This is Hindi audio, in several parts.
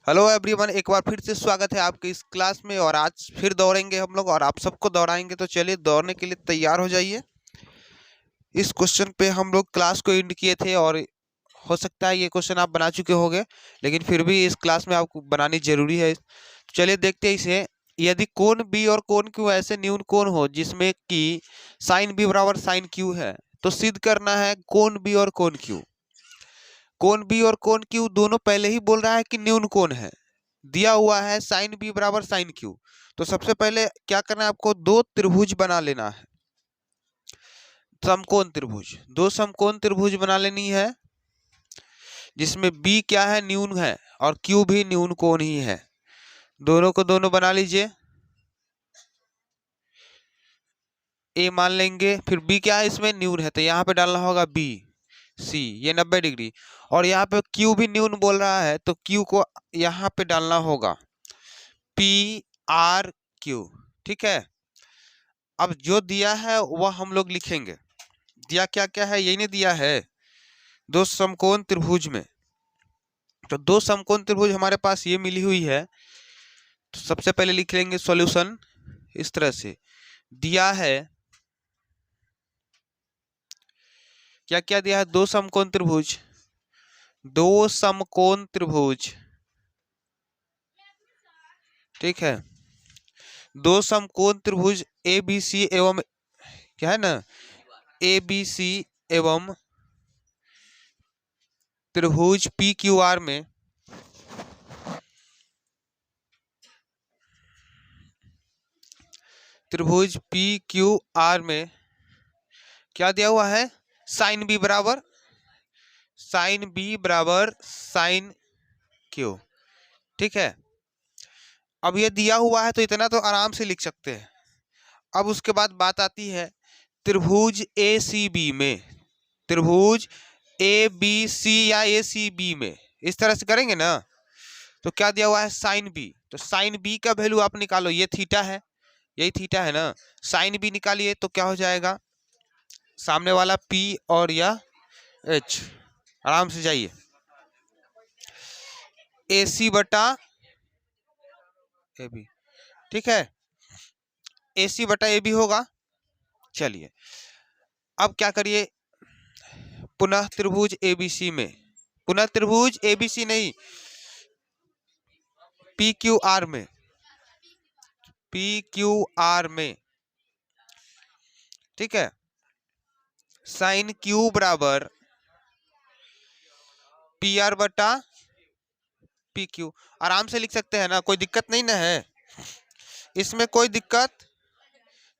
हेलो एवरीवन, एक बार फिर से स्वागत है आपके इस क्लास में। और आज फिर दौड़ेंगे हम लोग और आप सबको दौड़ाएंगे। तो चलिए दौड़ने के लिए तैयार हो जाइए। इस क्वेश्चन पे हम लोग क्लास को एंड किए थे और हो सकता है ये क्वेश्चन आप बना चुके होंगे, लेकिन फिर भी इस क्लास में आपको बनानी जरूरी है। चलिए देखते हैं इसे। यदि कोण बी और कोण क्यू ऐसे न्यून कोण हो जिसमें कि साइन बी बराबर साइन क्यू है, तो सिद्ध करना है कोण बी और कोण क्यू। कोण बी और कोण क्यू दोनों पहले ही बोल रहा है कि न्यून कोण है। दिया हुआ है साइन बी बराबर साइन क्यू। तो सबसे पहले क्या करना है, आपको दो त्रिभुज बना लेना है। समकोण त्रिभुज, दो समकोण त्रिभुज बना लेनी है जिसमें बी क्या है, न्यून है, और क्यू भी न्यून कोण ही है। दोनों को दोनों बना लीजिए। ए मान लेंगे, फिर बी क्या है, इसमें न्यून है तो यहाँ पे डालना होगा बी सी, ये 90 डिग्री। और यहाँ पे क्यू भी न्यून बोल रहा है तो क्यू को यहाँ पे डालना होगा पी आर क्यू। ठीक है। अब जो दिया है वह हम लोग लिखेंगे। दिया क्या क्या है, यही नहीं दिया है, दो समकोण त्रिभुज में। तो दो समकोण त्रिभुज हमारे पास ये मिली हुई है। तो सबसे पहले लिख लेंगे सॉल्यूशन इस तरह से। दिया है, क्या क्या दिया है, दो समकोण त्रिभुज, दो समकोण त्रिभुज। ठीक है। दो समकोण त्रिभुज ए बी सी एवं, क्या है ना, ए बी सी एवं त्रिभुज पी क्यू आर में त्रिभुज पी क्यू आर में क्या दिया हुआ है, साइन बी बराबर साइन क्यू। ठीक है। अब ये दिया हुआ है तो इतना तो आराम से लिख सकते हैं। अब उसके बाद बात आती है त्रिभुज ए सी बी में, त्रिभुज ए बी सी या ए सी बी में इस तरह से करेंगे ना। तो क्या दिया हुआ है, साइन बी। तो साइन बी का वैल्यू आप निकालो, ये थीटा है, यही थीटा है ना। साइन बी निकालिए तो क्या हो जाएगा, सामने वाला पी और या एच। आराम से जाइए, ए सी बटा ए बी। ठीक है, ए सी बटा ए बी होगा। चलिए अब क्या करिए, पुनः त्रिभुज एबीसी में, पुनः त्रिभुज एबीसी नहीं, पी क्यू आर में, पी क्यू आर में। ठीक है। साइन क्यू बराबर पी आर बटा पी क्यू। आराम से लिख सकते हैं ना, कोई दिक्कत नहीं ना है, इसमें कोई दिक्कत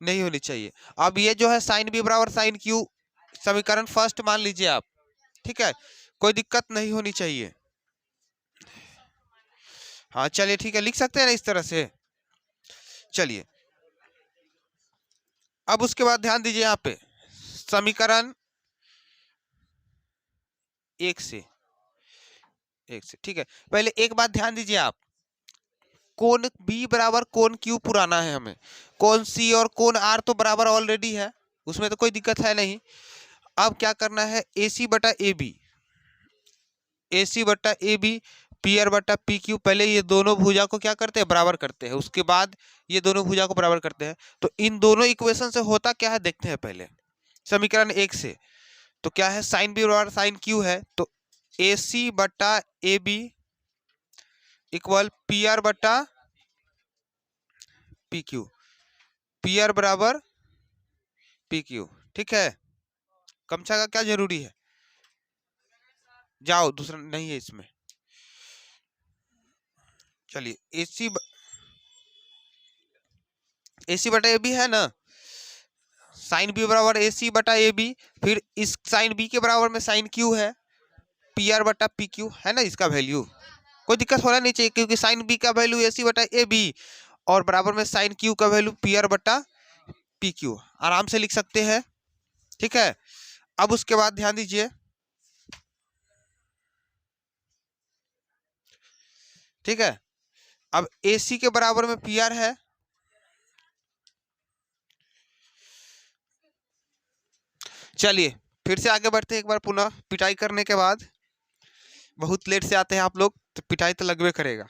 नहीं होनी चाहिए। अब ये जो है साइन बी बराबर साइन क्यू समीकरण फर्स्ट मान लीजिए आप। ठीक है, कोई दिक्कत नहीं होनी चाहिए। हाँ चलिए ठीक है, लिख सकते हैं ना इस तरह से। चलिए अब उसके बाद ध्यान दीजिए यहाँ पे समीकरण एक से। ठीक है, पहले एक बात ध्यान दीजिए आप, कोण बी बराबर कोण क्यू पुराना है हमें, कोण सी और कोण आर तो बराबर ऑलरेडी है, उसमें तो कोई दिक्कत है नहीं। अब क्या करना है, ए सी बटा ए बी, ए सी बटा ए बी, पी आर बटा पी क्यू। पहले ये दोनों भुजा को क्या करते हैं, बराबर करते हैं, उसके बाद ये दोनों भुजा को बराबर करते हैं। तो इन दोनों इक्वेशन से होता क्या है देखते हैं पहले। समीकरण एक से तो क्या है, साइन बी बराबर साइन क्यू है, तो ए सी बटा A B equal P R बटा पी क्यू, पी आर बराबर पी क्यू। ठीक है, कमछा का क्या जरूरी है, जाओ दूसरा नहीं है इसमें। चलिए ए सी बटा ए बी है ना, साइन बी बराबर ए सी बटा ए बी, फिर इस साइन बी के बराबर में साइन क्यू है, पी आर बटा पी क्यू है ना इसका वैल्यू। कोई दिक्कत होना नहीं चाहिए क्योंकि साइन बी का वैल्यू ए सी बटा ए बी और बराबर में साइन क्यू का वैल्यू पी आर बटा पी क्यू, आराम से लिख सकते हैं। ठीक है। अब उसके बाद ध्यान दीजिए, ठीक है, अब ए सी के बराबर में पी आर है, चलिए फिर से आगे बढ़ते हैं एक बार पुनः पिटाई करने के बाद। बहुत लेट से आते हैं आप लोग तो पिटाई तो लगभग करेगा।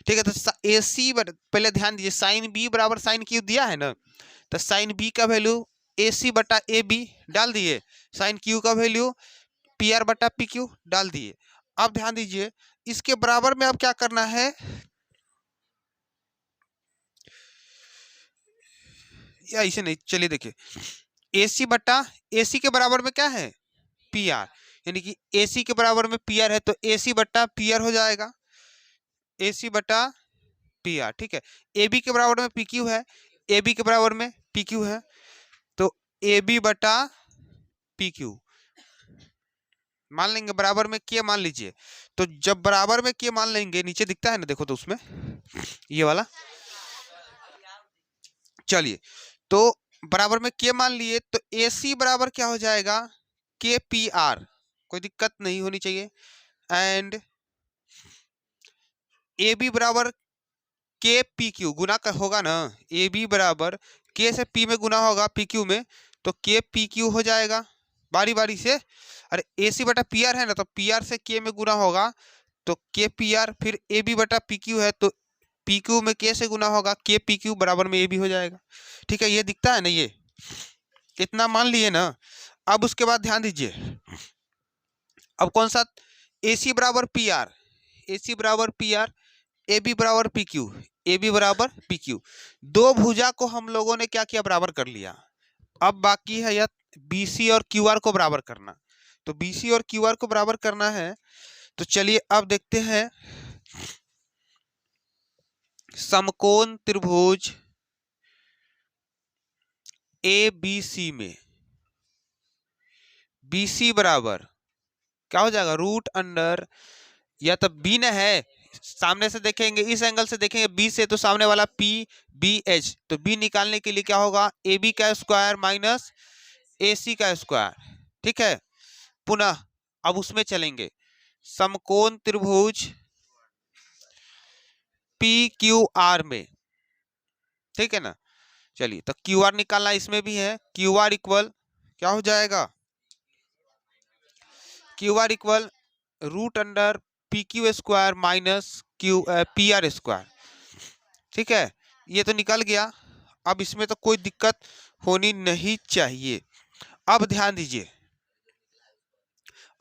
ठीक है, तो ए सी पहले ध्यान दीजिए, साइन बी बराबर साइन क्यू दिया है ना, तो साइन बी का वैल्यू ए सी बटा ए बी डाल दिए, साइन क्यू का वैल्यू पी आर बटा पी क्यू डाल दिए। अब ध्यान दीजिए इसके बराबर में अब क्या करना है, या इसे नहीं, चलिए देखिए, ए सी बटा ए सी के बराबर में क्या है पी आर, यानी कि ए सी के बराबर में पी आर है तो ए सी बटा पी आर हो जाएगा, ए सी बटा पी आर। ठीक है, ए बी के बराबर में पी क्यू है, ए बी के बराबर में पी क्यू है, तो ए बी बटा पी क्यू मान लेंगे, बराबर में के मान लीजिए। तो जब बराबर में के मान लेंगे, नीचे दिखता है ना, देखो तो उसमें ये वाला, चलिए तो बराबर में के मान लिए तो ए सी बराबर क्या हो जाएगा के पी आर, कोई दिक्कत नहीं होनी चाहिए, एंड ए बी बराबर के पी क्यू गुना होगा ना, ए बी बराबर के से पी में गुना होगा पी क्यू में, तो के पी क्यू हो जाएगा बारी बारी से। अरे ए सी बटा पी आर है ना, तो पी आर से के में गुना होगा तो के पी आर, फिर ए बी बटा पी क्यू है तो पी क्यू में के से गुना होगा, के पी क्यू बराबर में ए बी हो जाएगा। ठीक है, ये दिखता है ना, ये इतना मान लिए ना। अब उसके बाद ध्यान दीजिए, अब कौन सा, ए सी बराबर पी आर, ए सी बराबर पी आर, ए बी बराबर पी क्यू, ए बी बराबर पी क्यू, दो भुजा को हम लोगों ने क्या किया, बराबर कर लिया। अब बाकी है यह बी सी और क्यू आर को बराबर करना, तो बी सी और क्यू आर को बराबर करना है। तो चलिए अब देखते हैं, समकोण त्रिभुज ए बी सी में बी सी बराबर क्या हो जाएगा, रूट अंडर, या तो बी न है, सामने से देखेंगे, इस एंगल से देखेंगे बी से, तो सामने वाला पी बी एच, तो बी निकालने के लिए क्या होगा, ए बी का स्क्वायर माइनस ए सी का स्क्वायर। ठीक है, पुनः अब उसमें चलेंगे, समकोण त्रिभुज पी क्यू आर में, ठीक है ना। चलिए तो क्यू आर निकालना इसमें भी है, क्यू आर इक्वल क्या हो जाएगा, Q R equal root under P Q square minus Q P R square. ठीक है, ये तो निकल गया, अब इसमें तो कोई दिक्कत होनी नहीं चाहिए। अब ध्यान दीजिए,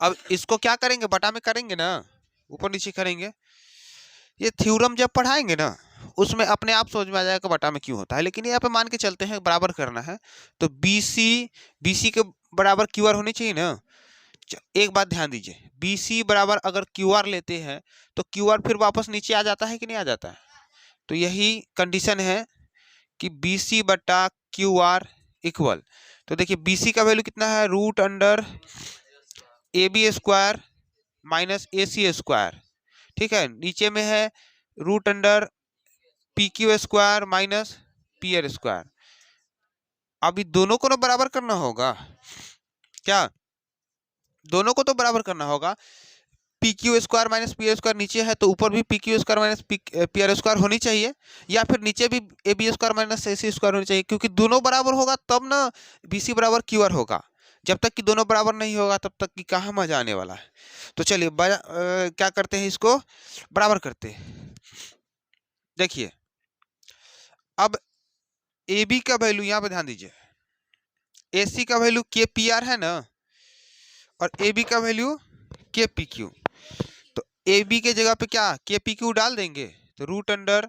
अब इसको क्या करेंगे, बटा में करेंगे ना, ऊपर नीचे करेंगे, ये थ्योरम जब पढ़ाएंगे ना उसमें अपने आप समझ में आ जाएगा बटा में क्यों होता है, लेकिन यहाँ पे मान के चलते हैं बराबर करना है, तो बी सी के बराबर क्यू आर होनी चाहिए ना। एक बात ध्यान दीजिए, बी सी बराबर अगर क्यू आर लेते हैं तो क्यू आर फिर वापस नीचे आ जाता है कि नहीं आ जाता है, तो यही कंडीशन है कि बी सी बटा क्यू आर इक्वल, तो देखिए बी सी का वैल्यू कितना है, root under A B square minus A C square. ठीक है, नीचे में है root under P Q square minus P R square. अभी दोनों को ना बराबर करना होगा, क्या दोनों को तो बराबर करना होगा, P Q square minus P R square नीचे है तो ऊपर भी P Q square minus P R square होनी चाहिए, या फिर नीचे भी A B square minus A C square होनी चाहिए, क्योंकि दोनों बराबर होगा तब ना बी सी बराबर क्यू आर होगा, जब तक कि दोनों बराबर नहीं होगा तब तक कि कहाँ मजा आने वाला है। तो चलिए क्या करते हैं, इसको बराबर करते हैं। देखिए अब ए बी का वैल्यू यहाँ पे ध्यान दीजिए, ए सी का वैल्यू के पी आर है ना, और ए बी का वैल्यू के पी क्यू, तो ए बी के जगह पे क्या के पी क्यू डाल देंगे, तो रूट अंडर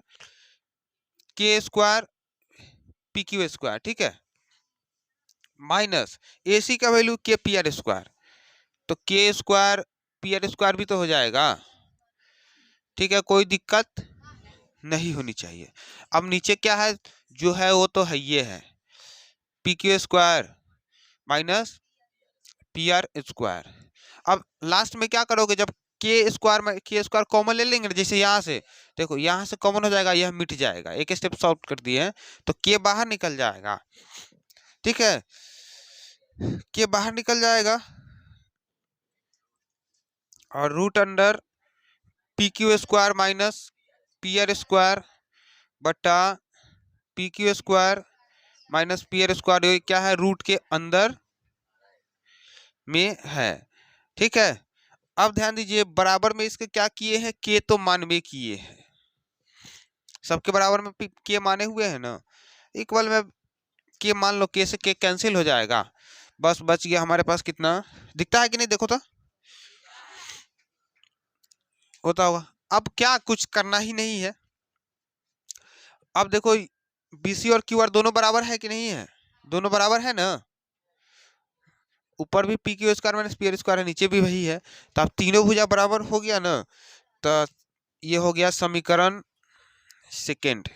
के स्क्वायर पी क्यू स्क्वायर, ठीक है, माइनस ए सी का वैल्यू के पी आर स्क्वायर, तो के स्क्वायर पी आर स्क्वायर भी तो हो जाएगा। ठीक है, कोई दिक्कत नहीं होनी चाहिए। अब नीचे क्या है, जो है वो तो है, ये है P Q square minus P R square. अब लास्ट में क्या करोगे, जब के स्क्वायर कॉमन ले लेंगे, जैसे यहाँ से देखो, यहाँ से कॉमन हो जाएगा, यह मिट जाएगा, एक स्टेप सॉल्व कर दिए हैं तो के बाहर निकल जाएगा। ठीक है, के बाहर निकल जाएगा और root under P Q square minus P R square बटा P Q square minus P R square, ये क्या है, रूट के अंदर में है। ठीक है, अब ध्यान दीजिए, बराबर में इसके क्या किए हैं, के तो मान में किए हैं, सबके बराबर में के माने हुए हैं ना, इक्वल में के मान लो, के से के कैंसिल हो जाएगा, बस बच गया हमारे पास कितना, दिखता है कि नहीं, देखो तो होता होगा। अब क्या कुछ करना ही नहीं है, अब देखो बीसी और क्यूआर दोनों बराबर है कि नहीं है, दोनों बराबर है ना, ऊपर भी P Q square minus P R square है, नीचे भी वही है, तो अब तीनों भुजा बराबर हो गया ना, तो ये हो गया समीकरण सेकेंड।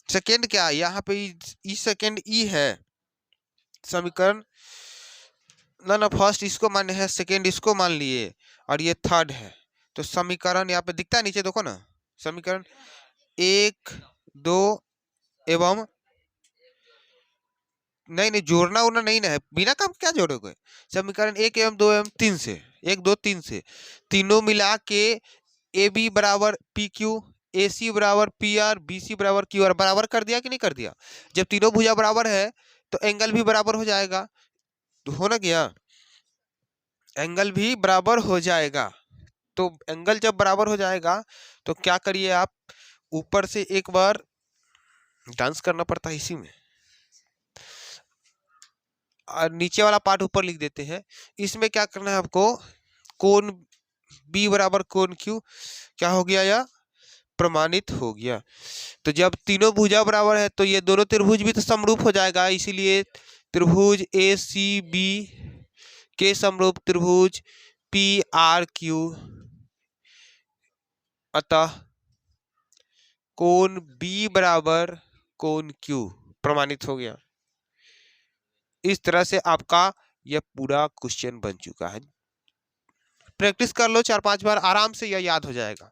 सेकेंड क्या यहाँ पे ई सेकेंड ई है, समीकरण ना ना, फर्स्ट इसको मान्य है, सेकेंड इसको मान लिए, और ये थर्ड है, तो समीकरण यहाँ पे दिखता है नीचे देखो ना, समीकरण 1 2 एवं नहीं नहीं, जोड़ना उड़ना नहीं ना है, बिना काम क्या जोड़ोगे, समीकरण 1 एवं 2 एवं 3 से, 1 2 3 से तीनों मिला के ए बी बराबर पी क्यू, ए सी बराबर पी आर, बी सी बराबर क्यू आर, बराबर कर दिया कि नहीं कर दिया, जब तीनों भुजा बराबर है तो एंगल भी बराबर हो जाएगा, तो हो ना गया, एंगल भी बराबर हो जाएगा, तो एंगल जब बराबर हो जाएगा तो क्या करिए आप, ऊपर से एक बार डांस करना पड़ता है इसी में, और नीचे वाला पार्ट ऊपर लिख देते हैं, इसमें क्या करना है आपको, कोण बी बराबर कोण क्यू क्या हो गया, या प्रमाणित हो गया, तो जब तीनों भुजा बराबर है तो ये दोनों त्रिभुज भी तो समरूप हो जाएगा, इसीलिए त्रिभुज ए सी बी के समरूप त्रिभुज पी आर क्यू, अतः कोण बी बराबर कोण क्यू प्रमाणित हो गया। इस तरह से आपका यह पूरा क्वेश्चन बन चुका है, प्रैक्टिस कर लो 4-5 बार, आराम से यह याद हो जाएगा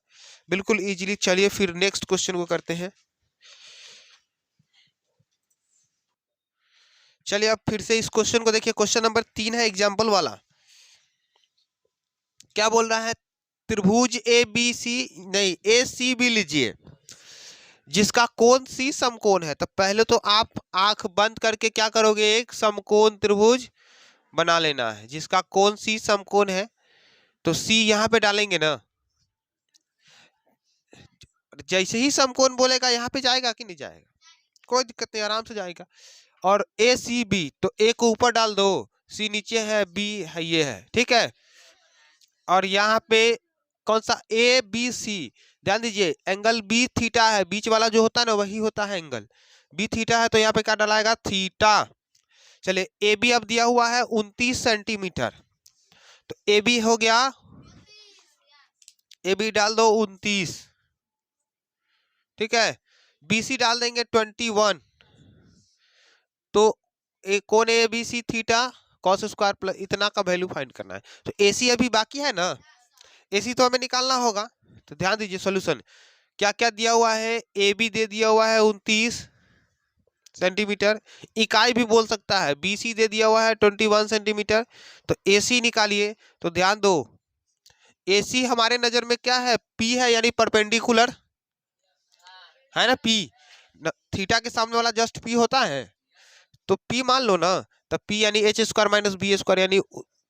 बिल्कुल इजीली। चलिए फिर नेक्स्ट क्वेश्चन को करते हैं। चलिए अब फिर से इस क्वेश्चन को देखिए, क्वेश्चन नंबर 3 है एग्जाम्पल वाला, क्या बोल रहा है, त्रिभुज ए बी सी नहीं ए सी बी लीजिए, जिसका कोण सी समकोण है, तो पहले तो आप आंख बंद करके क्या करोगे, एक समकोण त्रिभुज बना लेना है, जिसका कोण सी समकोण है, तो सी यहां पे डालेंगे ना, जैसे ही समकोण बोलेगा यहाँ पे जाएगा कि नहीं जाएगा, कोई दिक्कत नहीं, आराम से जाएगा, और ए सी बी तो ए को ऊपर डाल दो, सी नीचे है, बी है, ये है, ठीक है, और यहाँ पे कौन सा ए बी सी, ध्यान दीजिए एंगल बी थीटा है, बीच वाला जो होता है ना वही होता है एंगल, बी थीटा है, तो यहाँ पे क्या डालाएगा, थीटा। चलिए ए बी अब दिया हुआ है 29 सेंटीमीटर, तो ए बी हो गया, ए बी डाल दो 29, ठीक है, बी सी डाल देंगे 21, तो कोण A B C theta cos square plus इतना का वैल्यू फाइंड करना है, तो ए सी अभी बाकी है ना, ए सी तो हमें निकालना होगा, तो ध्यान दीजिए सॉल्यूशन क्या क्या दिया हुआ है, ए बी दे दिया हुआ है 29 सेंटीमीटर, इकाई भी बोल सकता है, बी सी दे दिया हुआ है 21 सेंटीमीटर, तो ए सी निकालिए, तो ध्यान दो ए सी हमारे नजर में क्या है, पी है, यानी परपेंडिकुलर है ना, पी थीटा के सामने वाला जस्ट पी होता है, तो पी मान लो ना, तो पी यानी H square minus B square, यानी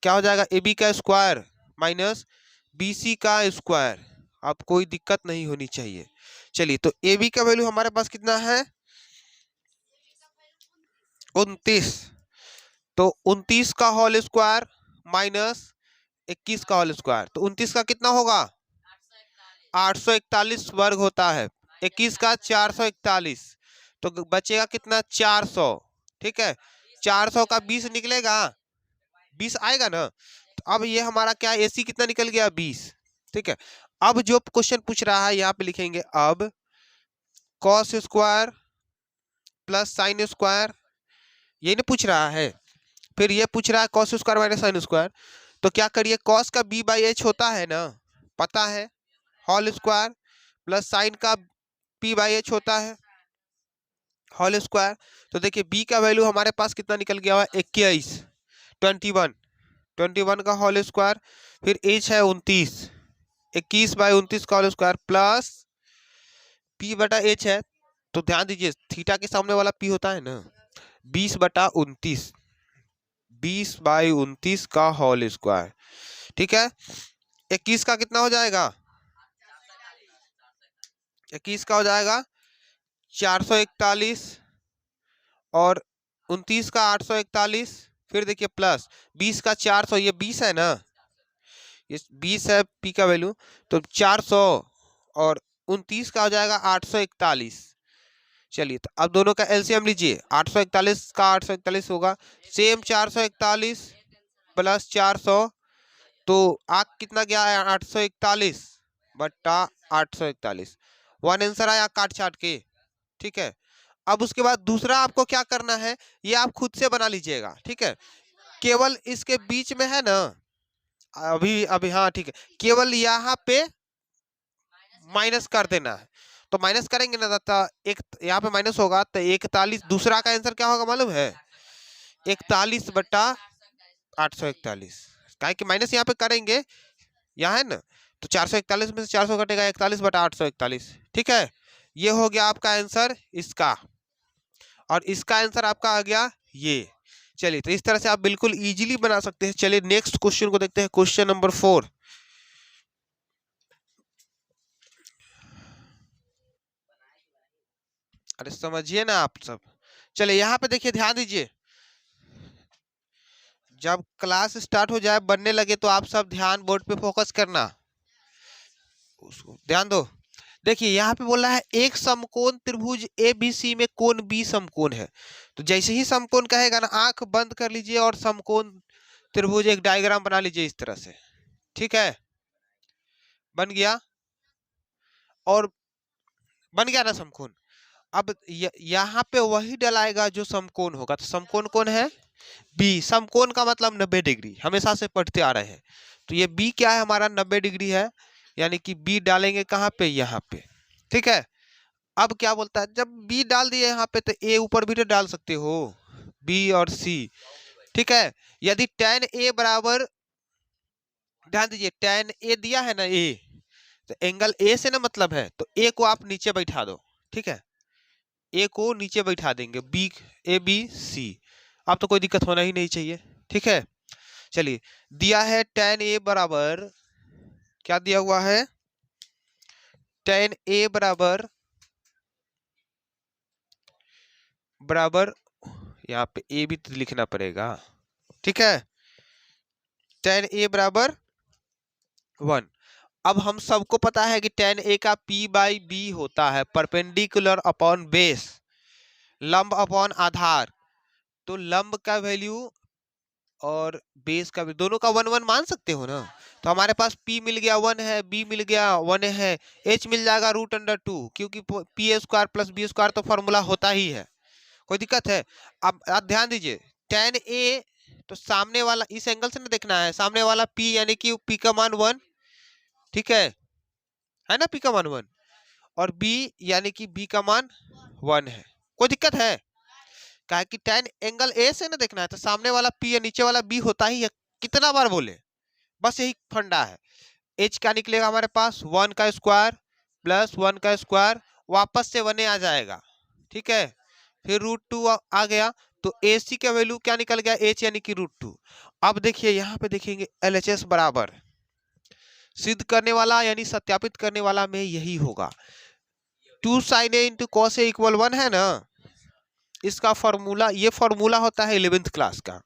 क्या हो जाएगा, ए बी का स्क्वायर माइनस बी सी का स्क्वायर, अब कोई दिक्कत नहीं होनी चाहिए। चलिए तो ए बी का वैल्यू हमारे पास कितना है 29, तो 29 का होल स्क्वायर माइनस 21 का होल स्क्वायर, तो 29 का कितना होगा 841 वर्ग होता है, 21 का 441, तो बचेगा कितना 400, ठीक है, 400 का 20 निकलेगा, 20 आएगा ना, तो अब ये हमारा क्या एसी कितना निकल गया 20, ठीक है। अब जो क्वेश्चन पूछ रहा है यहाँ पे लिखेंगे, अब cos square plus sine square, ये नहीं पूछ रहा है, फिर ये पूछ रहा है cos square minus sine square, तो क्या करिए, कॉस का बी बाई एच होता है ना, पता है, होल स्क्वायर प्लस साइन का पी बाई एच होता है होल स्क्वायर, तो देखिए बी का वैल्यू हमारे पास कितना निकल गया हुआ 21, 21 का होल स्क्वायर, फिर एच है 29, 21 बाई 29 का होल स्क्वायर प्लस पी बटा एच है, तो ध्यान दीजिए थीटा के सामने वाला पी होता है ना, 20 बटा 29, 20 बाई 29 का होल स्क्वायर, ठीक है। 21 का कितना हो जाएगा? 21 का हो जाएगा 441 और 29 का 841, फिर देखिए प्लस 20 का 400, ये 20 है ना, ये 20 है पी का वैल्यू, तो 400 और 29 का हो जाएगा 841। चलिए तो अब दोनों का एलसीएम लीजिए, 841 का 841 होगा सेम 441 प्लस 400, तो आग कितना गया है 841 बट्टा 841, वन आंसर आया काट छाट के। ठीक है, अब उसके बाद दूसरा आपको क्या करना है, ये आप खुद से बना लीजिएगा। ठीक है, केवल इसके बीच में है ना, अभी अभी हाँ ठीक है, केवल यहाँ पे माइनस कर देना है, तो माइनस करेंगे ना तो एक यहाँ पे माइनस होगा तो 41, दूसरा का आंसर क्या होगा मालूम है? 41 बट्टा 841, काहे कि माइनस यहाँ पे करेंगे, यहाँ है ना, तो 441 में से 400 कटेगा, 41 बटा 841। ठीक है, ये हो गया आपका आंसर इसका, और इसका आंसर आपका आ गया ये। चलिए तो इस तरह से आप बिल्कुल इजीली बना सकते हैं। चलिए नेक्स्ट क्वेश्चन को देखते हैं, क्वेश्चन नंबर 4। अरे समझिए ना आप सब। चलिए यहाँ पे देखिए, ध्यान दीजिए, जब क्लास स्टार्ट हो जाए बनने लगे तो आप सब ध्यान बोर्ड पे फोकस करना, उसको ध्यान दो। देखिए यहाँ पे बोला है एक समकोण त्रिभुज एबीसी में कोण बी समकोण है, तो जैसे ही समकोण कहेगा ना आंख बंद कर लीजिए और समकोण त्रिभुज एक डायग्राम बना लीजिए इस तरह से। ठीक है, बन गया, और बन गया ना समकोण। अब यहाँ पे वही डलाएगा जो समकोण होगा, तो समकोण कौन है? बी। समकोण का मतलब 90 डिग्री, हमेशा से पढ़ते आ रहे हैं, तो ये बी क्या है हमारा? 90 डिग्री है, यानी कि बी डालेंगे कहाँ पे? यहाँ पे। ठीक है, अब क्या बोलता है, जब बी डाल दिए यहाँ पे तो ए ऊपर भी तो डाल सकते हो, बी और सी। ठीक है, यदि tan ए बराबर, ध्यान दीजिए tan ए दिया है ना ए, तो एंगल ए से ना मतलब है, तो ए को आप नीचे बैठा दो। ठीक है, ए को नीचे बैठा देंगे, बी ए बी सी, अब तो कोई दिक्कत होना ही नहीं चाहिए। ठीक है, चलिए दिया है tan ए बराबर, क्या दिया हुआ है? tan ए बराबर यहाँ पे ए भी तो लिखना पड़ेगा। ठीक है, tan ए बराबर 1। अब हम सबको पता है कि tan ए का p बाई बी होता है परपेंडिकुलर अपॉन बेस, लंब अपॉन आधार, तो लंब का वैल्यू और बेस का भी दोनों का 1 1 मान सकते हो ना, तो हमारे पास p मिल गया 1 है, b मिल गया 1 है, h मिल जाएगा √2, क्योंकि P A square plus B square तो फॉर्मूला होता ही है, कोई दिक्कत है? अब आप ध्यान दीजिए, tan a तो सामने वाला इस एंगल से ना देखना है, सामने वाला p यानी कि p का मान 1, ठीक है ना, p का मान 1, और b यानी कि b का मान 1 है, कोई दिक्कत है? काहे कि tan एंगल ए से ना देखना है, तो सामने वाला p या नीचे वाला b होता ही है, कितना बार बोले, बस यही फंडा है। h क्या निकलेगा हमारे पास? 1 का स्क्वायर प्लस 1 का स्क्वायर, वापस से 1 आ जाएगा। ठीक है, फिर √2 आ गया, तो AC का वैल्यू क्या निकल गया? h यानी कि √2। अब देखिए यहाँ पे देखेंगे LHS बराबर, सिद्ध करने वाला यानी सत्यापित करने वाला में यही होगा, 2 sin a into cos A equal 1 है ना, इसका फॉर्मूला, ये फॉर्मूला होता है 11th क्लास का,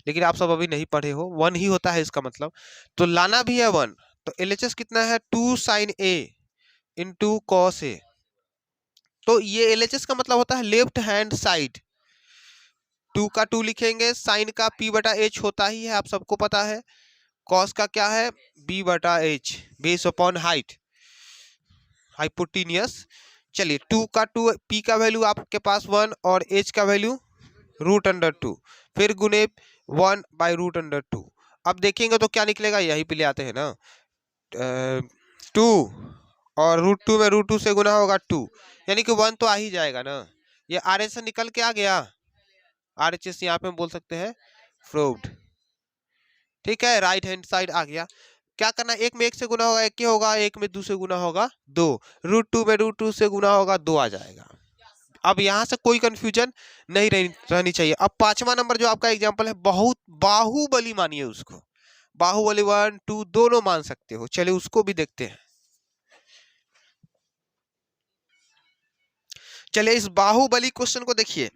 लेकिन आप सब अभी नहीं पढ़े हो, 1 ही होता है इसका मतलब, तो लाना भी है 1, तो LHS कितना है? 2 sin a into cos A, तो ये LHS का मतलब होता है लेफ्ट हैंड साइड, 2 का 2 लिखेंगे, साइन का p बटा h होता ही है, आप सबको पता है, कॉस का क्या है? b बटा h, base upon height, hypotenuse. चलिए 2 का 2, p का वैल्यू आपके पास 1 और h का वैल्यू √2, फिर गुने 1 बाई √2। अब देखेंगे तो क्या निकलेगा, यही पे ले आते हैं ना, 2 और √2 में √2 से गुना होगा 2, यानी कि 1 तो आ ही जाएगा ना, ये RHS से निकल के आ गया, RHS यहाँ पे हम बोल सकते हैं प्रूव्ड। ठीक है, राइट हैंड साइड आ गया। क्या करना, एक में 1 से गुना होगा 1 ही होगा, एक में 2 से गुना होगा 2, √2 में √2 से गुना होगा 2 आ जाएगा। अब यहाँ से कोई कंफ्यूजन नहीं रहनी चाहिए। अब 5वां नंबर जो आपका एग्जांपल है, बहुत बाहुबली मानिए उसको, बाहुबली 1 2 दोनों मान सकते हो। चलिए उसको भी देखते हैं। चलिए इस बाहुबली क्वेश्चन को देखिए,